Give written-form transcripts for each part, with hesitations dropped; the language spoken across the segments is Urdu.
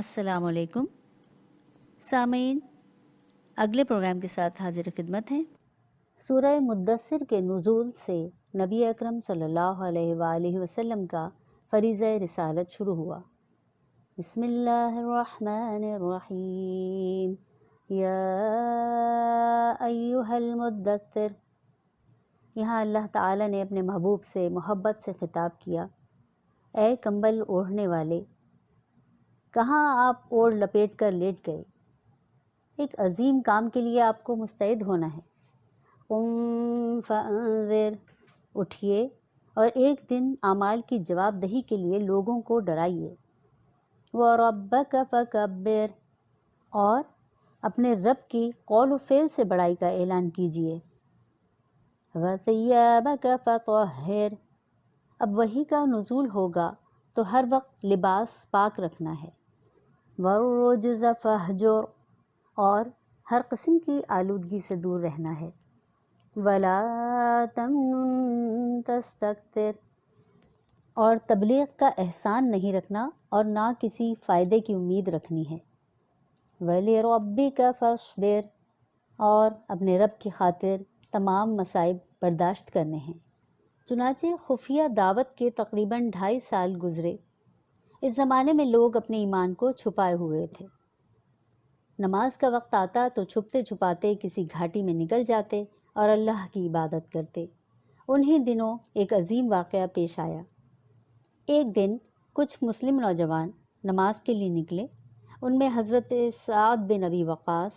السلام علیکم سامعین، اگلے پروگرام کے ساتھ حاضر خدمت ہیں۔ سورہ مدثر کے نزول سے نبی اکرم صلی اللہ علیہ وآلہ وسلم کا فریضہ رسالت شروع ہوا۔ بسم اللہ الرحمن الرحیم، یا ایہا المدثر۔ یہاں اللہ تعالیٰ نے اپنے محبوب سے محبت سے خطاب کیا، اے کمبل اوڑھنے والے، کہاں آپ اوڑھ لپیٹ کر لیٹ گئے؟ ایک عظیم کام کے لیے آپ کو مستعد ہونا ہے۔ قم فانذر، اٹھیے اور ایک دن اعمال کی جواب دہی کے لیے لوگوں کو ڈرائیے۔ وربک فکبر، اور اپنے رب کی قول و فعل سے بڑائی کا اعلان کیجیے۔ وثیابک فطہر، اب وحی کا نزول ہوگا تو ہر وقت لباس پاک رکھنا ہے۔ والرجز فہجر، اور ہر قسم کی آلودگی سے دور رہنا ہے۔ ولا تمنن تستکثر، اور تبلیغ کا احسان نہیں رکھنا اور نہ کسی فائدے کی امید رکھنی ہے۔ ولربک فاصبر، اور اپنے رب کی خاطر تمام مصائب برداشت کرنے ہیں۔ چنانچہ خفیہ دعوت کے تقریباً 2.5 سال گزرے۔ اس زمانے میں لوگ اپنے ایمان کو چھپائے ہوئے تھے۔ نماز کا وقت آتا تو چھپتے چھپاتے کسی گھاٹی میں نکل جاتے اور اللہ کی عبادت کرتے۔ انہی دنوں ایک عظیم واقعہ پیش آیا۔ ایک دن کچھ مسلم نوجوان نماز کے لیے نکلے۔ ان میں حضرت سعد بن ابی وقاص،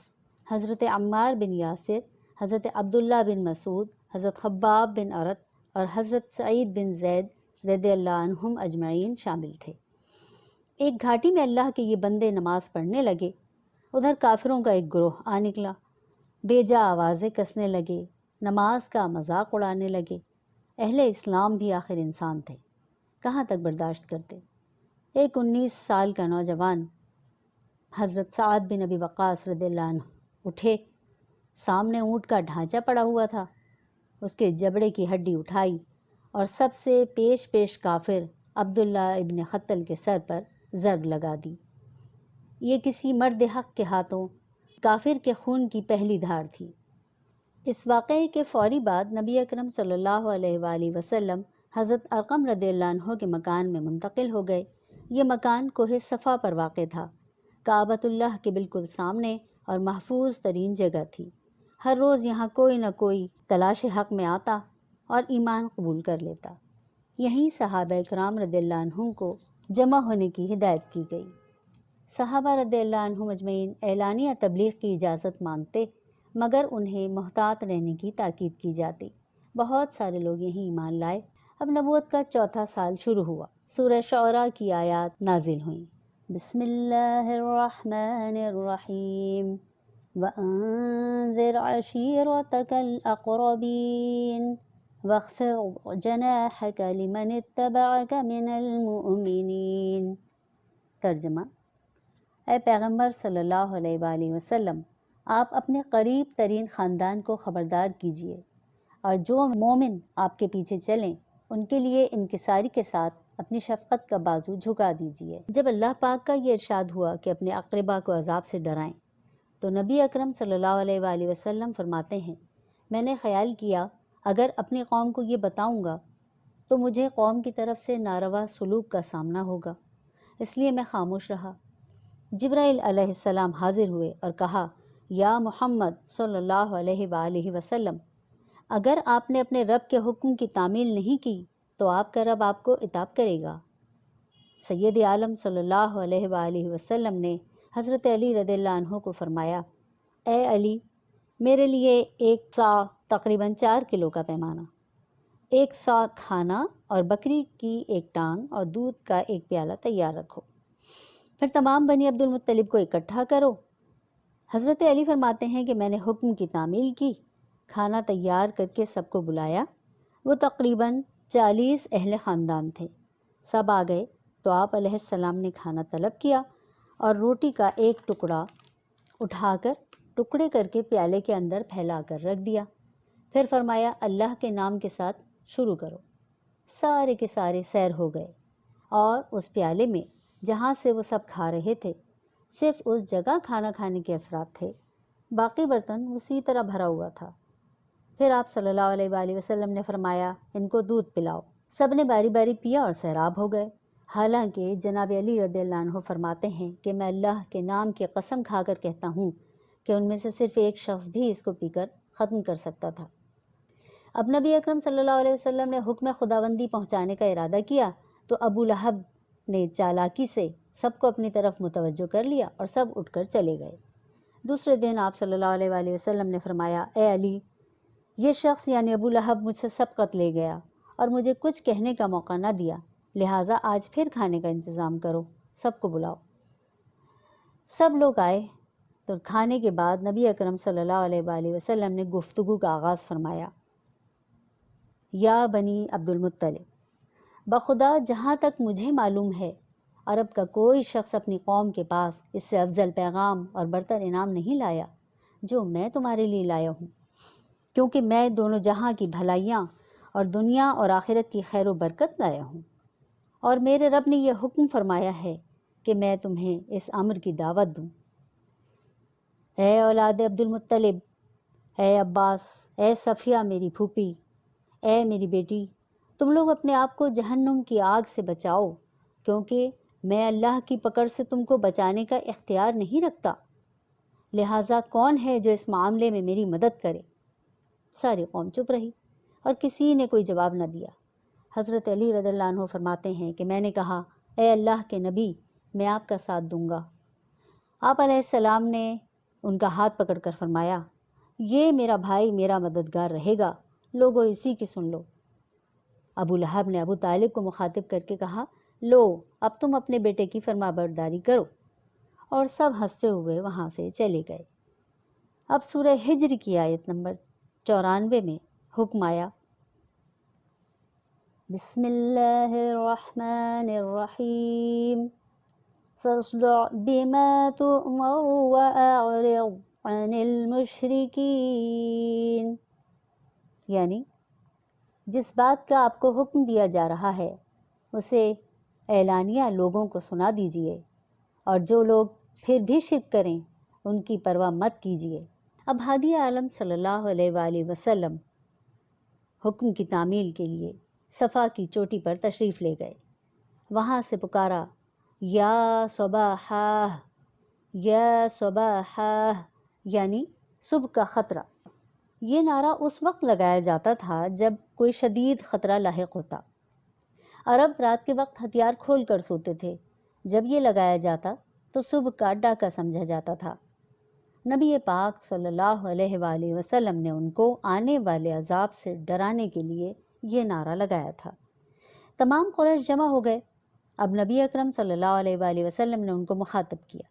حضرت عمار بن یاسر، حضرت عبداللہ بن مسعود، حضرت خباب بن ارت اور حضرت سعید بن زید رضی اللہ عنہم اجمعین شامل تھے۔ ایک گھاٹی میں اللہ کے یہ بندے نماز پڑھنے لگے۔ ادھر کافروں کا ایک گروہ آ نکلا، بے جا آوازیں کسنے لگے، نماز کا مذاق اڑانے لگے۔ اہل اسلام بھی آخر انسان تھے، کہاں تک برداشت کرتے۔ ایک 19 سال کا نوجوان حضرت سعد بن ابی وقاص رضی اللہ عنہ اٹھے۔ سامنے اونٹ کا ڈھانچہ پڑا ہوا تھا، اس کے جبڑے کی ہڈی اٹھائی اور سب سے پیش کافر عبداللہ ابن خطل کے سر پر ضرب لگا دی۔ یہ کسی مرد حق کے ہاتھوں کافر کے خون کی پہلی دھار تھی۔ اس واقعے کے فوری بعد نبی اکرم صلی اللہ علیہ وآلہ وسلم حضرت ارقم رضی اللہ عنہ کے مکان میں منتقل ہو گئے۔ یہ مکان کوہ صفا پر واقع تھا، کعبۃ اللہ کے بالکل سامنے اور محفوظ ترین جگہ تھی۔ ہر روز یہاں کوئی نہ کوئی تلاش حق میں آتا اور ایمان قبول کر لیتا۔ یہیں صحابہ کرام رضی اللہ عنہم کو جمع ہونے کی ہدایت کی گئی۔ صحابہ رضی اللہ عنہم اجمعین اعلانیہ تبلیغ کی اجازت مانگتے، مگر انہیں محتاط رہنے کی تاکید کی جاتی۔ بہت سارے لوگ یہیں ایمان لائے۔ اب نبوت کا 4تھا سال شروع ہوا۔ سورہ شعراء کی آیات نازل ہوئیں۔ بسم اللہ الرحمن الرحیم، وَأَنذِرْ عَشِيرَتَكَ الْأَقْرَبِينَ وَاخْفِضْ جَنَاحَكَ لِمَنِ اتَّبَعَكَ مِنَ الْمُؤْمِنِينَ۔ ترجمہ: اے پیغمبر صلی اللہ علیہ وآلہ وسلم، آپ اپنے قریب ترین خاندان کو خبردار کیجیے، اور جو مومن آپ کے پیچھے چلیں ان کے لیے انکساری کے ساتھ اپنی شفقت کا بازو جھکا دیجیے۔ جب اللہ پاک کا یہ ارشاد ہوا کہ اپنے اقربا کو عذاب سے ڈرائیں، تو نبی اکرم صلی اللہ علیہ وآلہ وسلم فرماتے ہیں، میں نے خیال کیا اگر اپنی قوم کو یہ بتاؤں گا تو مجھے قوم کی طرف سے ناروا سلوک کا سامنا ہوگا، اس لیے میں خاموش رہا۔ جبرائیل علیہ السلام حاضر ہوئے اور کہا، یا محمد صلی اللہ علیہ وآلہ وسلم، اگر آپ نے اپنے رب کے حکم کی تعمیل نہیں کی تو آپ کا رب آپ کو عتاب کرے گا۔ سید عالم صلی اللہ علیہ وآلہ وسلم نے حضرت علی رضی اللہ عنہ کو فرمایا، اے علی، میرے لیے 1 صاع تقریباً 4 کلو کا پیمانہ، 1 صاع کھانا اور بکری کی 1 ٹانگ اور دودھ کا 1 پیالہ تیار رکھو، پھر تمام بنی عبد المطلب کو اکٹھا کرو۔ حضرت علی فرماتے ہیں کہ میں نے حکم کی تعمیل کی، کھانا تیار کر کے سب کو بلایا۔ وہ تقریباً 40 اہل خاندان تھے۔ سب آ گئے تو آپ علیہ السلام نے کھانا طلب کیا اور روٹی کا 1 ٹکڑا اٹھا کر ٹکڑے کر کے پیالے کے اندر پھیلا کر رکھ دیا، پھر فرمایا، اللہ کے نام کے ساتھ شروع کرو۔ سارے کے سارے سیر ہو گئے اور اس پیالے میں جہاں سے وہ سب کھا رہے تھے صرف اس جگہ کھانا کھانے کے اثرات تھے، باقی برتن اسی طرح بھرا ہوا تھا۔ پھر آپ صلی اللہ علیہ وآلہ وسلم نے فرمایا، ان کو دودھ پلاؤ۔ سب نے باری باری پیا اور سیراب ہو گئے۔ حالانکہ جناب علی رضی اللہ عنہ فرماتے ہیں کہ میں اللہ کے نام کی قسم کھا کر کہتا ہوں کہ ان میں سے صرف ایک شخص بھی اس کو پی کر ختم کر سکتا تھا۔ اب نبی اکرم صلی اللہ علیہ وسلم نے حکم خداوندی پہنچانے کا ارادہ کیا تو ابو لہب نے چالاکی سے سب کو اپنی طرف متوجہ کر لیا اور سب اٹھ کر چلے گئے۔ دوسرے دن آپ صلی اللہ علیہ وآلہ وسلم نے فرمایا، اے علی، یہ شخص یعنی ابو لہب مجھ سے سبقت لے گیا اور مجھے کچھ کہنے کا موقع نہ دیا، لہٰذا آج پھر کھانے کا انتظام کرو، سب کو بلاؤ۔ سب لوگ آئے تو کھانے کے بعد نبی اکرم صلی اللہ علیہ وآلہ وسلم نے گفتگو کا آغاز فرمایا، یا بنی عبد المطلب، بخدا جہاں تک مجھے معلوم ہے عرب کا کوئی شخص اپنی قوم کے پاس اس سے افضل پیغام اور برتر انعام نہیں لایا جو میں تمہارے لیے لایا ہوں، کیونکہ میں دونوں جہاں کی بھلائیاں اور دنیا اور آخرت کی خیر و برکت لایا ہوں، اور میرے رب نے یہ حکم فرمایا ہے کہ میں تمہیں اس امر کی دعوت دوں۔ اے اولاد عبد المطلب، اے عباس، اے صفیہ میری پھوپھی، اے میری بیٹی، تم لوگ اپنے آپ کو جہنم کی آگ سے بچاؤ، کیونکہ میں اللہ کی پکڑ سے تم کو بچانے کا اختیار نہیں رکھتا، لہٰذا کون ہے جو اس معاملے میں میری مدد کرے؟ ساری قوم چپ رہی اور کسی نے کوئی جواب نہ دیا۔ حضرت علی رضی اللہ عنہ فرماتے ہیں کہ میں نے کہا، اے اللہ کے نبی، میں آپ کا ساتھ دوں گا۔ آپ علیہ السلام نے ان کا ہاتھ پکڑ کر فرمایا، یہ میرا بھائی میرا مددگار رہے گا، لوگوں اسی کی سن لو۔ ابو لہب نے ابو طالب کو مخاطب کر کے کہا، لو اب تم اپنے بیٹے کی فرما برداری کرو، اور سب ہنستے ہوئے وہاں سے چلے گئے۔ اب سورہ ہجر کی آیت نمبر 94 میں حکم آیا، بسم اللہ الرحمن الرحیم، فاصدع بما تؤمر واعرض عن المشرکین، یعنی جس بات کا آپ کو حکم دیا جا رہا ہے اسے اعلانیہ لوگوں کو سنا دیجیے، اور جو لوگ پھر بھی شرک کریں ان کی پرواہ مت کیجیے۔ اب ہادی عالم صلی اللہ علیہ وآلہ وسلم حکم کی تعمیل کے لیے صفا کی چوٹی پر تشریف لے گئے۔ وہاں سے پکارا، یا صباحا، یا صباحا، یعنی صبح کا خطرہ۔ یہ نعرہ اس وقت لگایا جاتا تھا جب کوئی شدید خطرہ لاحق ہوتا۔ عرب رات کے وقت ہتھیار کھول کر سوتے تھے، جب یہ لگایا جاتا تو صبح کا ڈاکہ سمجھا جاتا تھا۔ نبی پاک صلی اللہ علیہ وآلہ وسلم نے ان کو آنے والے عذاب سے ڈرانے کے لیے یہ نعرہ لگایا تھا۔ تمام قریش جمع ہو گئے۔ اب نبی اکرم صلی اللہ علیہ وآلہ وسلم نے ان کو مخاطب کیا،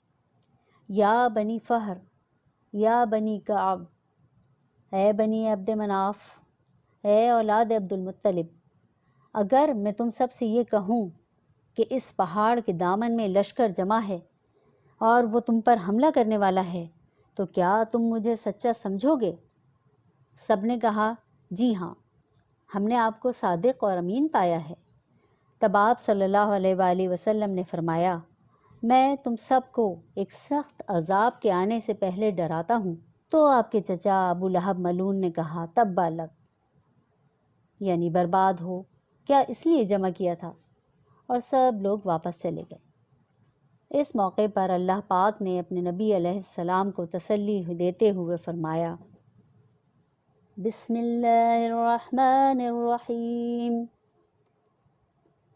یا بنی فہر، یا بنی کعب، اے بنی عبد مناف، اے اولاد عبد المطلب، اگر میں تم سب سے یہ کہوں کہ اس پہاڑ کے دامن میں لشکر جمع ہے اور وہ تم پر حملہ کرنے والا ہے تو کیا تم مجھے سچا سمجھو گے؟ سب نے کہا، جی ہاں، ہم نے آپ کو صادق اور امین پایا ہے۔ تب آپ صلی اللہ علیہ وآلہ وسلم نے فرمایا، میں تم سب کو ایک سخت عذاب کے آنے سے پہلے ڈراتا ہوں۔ تو آپ کے چچا ابو لہب ملعون نے کہا، تبا لک، یعنی برباد ہو، کیا اس لیے جمع کیا تھا؟ اور سب لوگ واپس چلے گئے۔ اس موقع پر اللہ پاک نے اپنے نبی علیہ السلام کو تسلی دیتے ہوئے فرمایا، بسم اللہ الرحمن الرحیم،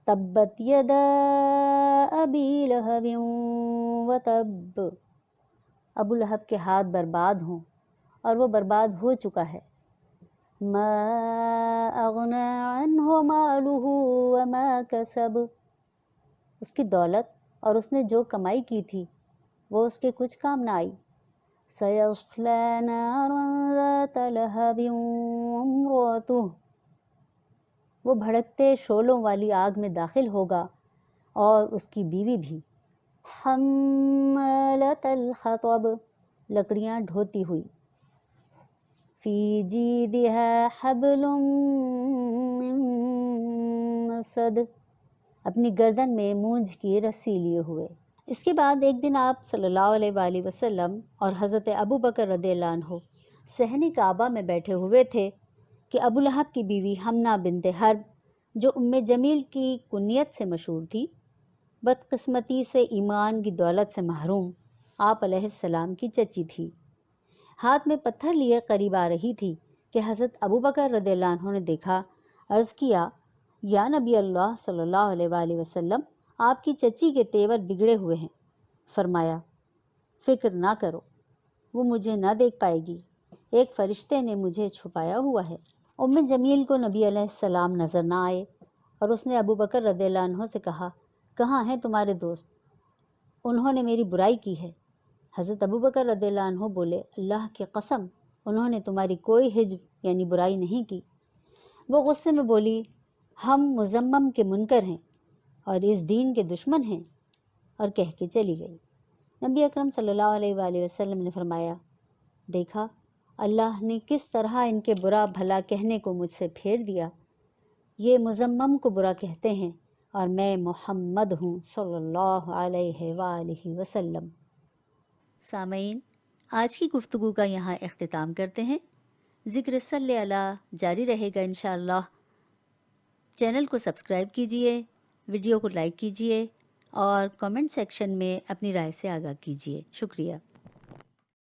تبت یدا ابی لہب وتب، ابو لہب کے ہاتھ برباد ہوں اور وہ برباد ہو چکا ہے۔ ما اغنی عنہ مالہ وما کسب، اس کی دولت اور اس نے جو کمائی کی تھی وہ اس کے کچھ کام نہ آئی۔ سیصلی نارا ذات لہب وامرأتہ، وہ بھڑکتے شعلوں والی آگ میں داخل ہوگا اور اس کی بیوی بھی۔ حمالۃ الحطب، لکڑیاں ڈھوتی ہوئی۔ فی جیدہا حبل من مسد، اپنی گردن میں مونجھ کی رسی لیے ہوئے۔ اس کے بعد ایک دن آپ صلی اللہ علیہ وآلہ وسلم اور حضرت ابو بکر رضی اللہ عنہ صحن کعبہ میں بیٹھے ہوئے تھے کہ ابو لہب کی بیوی حمنہ بنت حرب جو ام جمیل کی کنیت سے مشہور تھی، بدقسمتی سے ایمان کی دولت سے محروم آپ علیہ السلام کی چچی تھی، ہاتھ میں پتھر لیے قریب آ رہی تھی کہ حضرت ابو بکر رضی اللہ عنہ نے دیکھا، عرض کیا، یا نبی اللہ صلی اللہ علیہ وآلہ وسلم، آپ کی چچی کے تیور بگڑے ہوئے ہیں۔ فرمایا، فکر نہ کرو، وہ مجھے نہ دیکھ پائے گی، ایک فرشتے نے مجھے چھپایا ہوا ہے۔ ام جمیل کو نبی علیہ السلام نظر نہ آئے اور اس نے ابو بکر رضی اللہ عنہ سے کہا، کہاں ہیں تمہارے دوست؟ انہوں نے میری برائی کی ہے۔ حضرت ابو بکر رضی اللہ عنہ بولے، اللہ کی قسم، انہوں نے تمہاری کوئی حجب یعنی برائی نہیں کی۔ وہ غصے میں بولی، ہم مذمم کے منکر ہیں اور اس دین کے دشمن ہیں، اور کہہ کے چلی گئی۔ نبی اکرم صلی اللہ علیہ وآلہ وسلم نے فرمایا، دیکھا اللہ نے کس طرح ان کے برا بھلا کہنے کو مجھ سے پھیر دیا، یہ مذمم کو برا کہتے ہیں اور میں محمد ہوں صلی اللہ علیہ وآلہ وسلم۔ سامعین، آج کی گفتگو کا یہاں اختتام کرتے ہیں۔ ذکر صلی اللہ جاری رہے گا انشاءاللہ۔ چینل کو سبسکرائب کیجئے، ویڈیو کو لائک کیجئے اور کمنٹ سیکشن میں اپنی رائے سے آگاہ کیجئے۔ شکریہ۔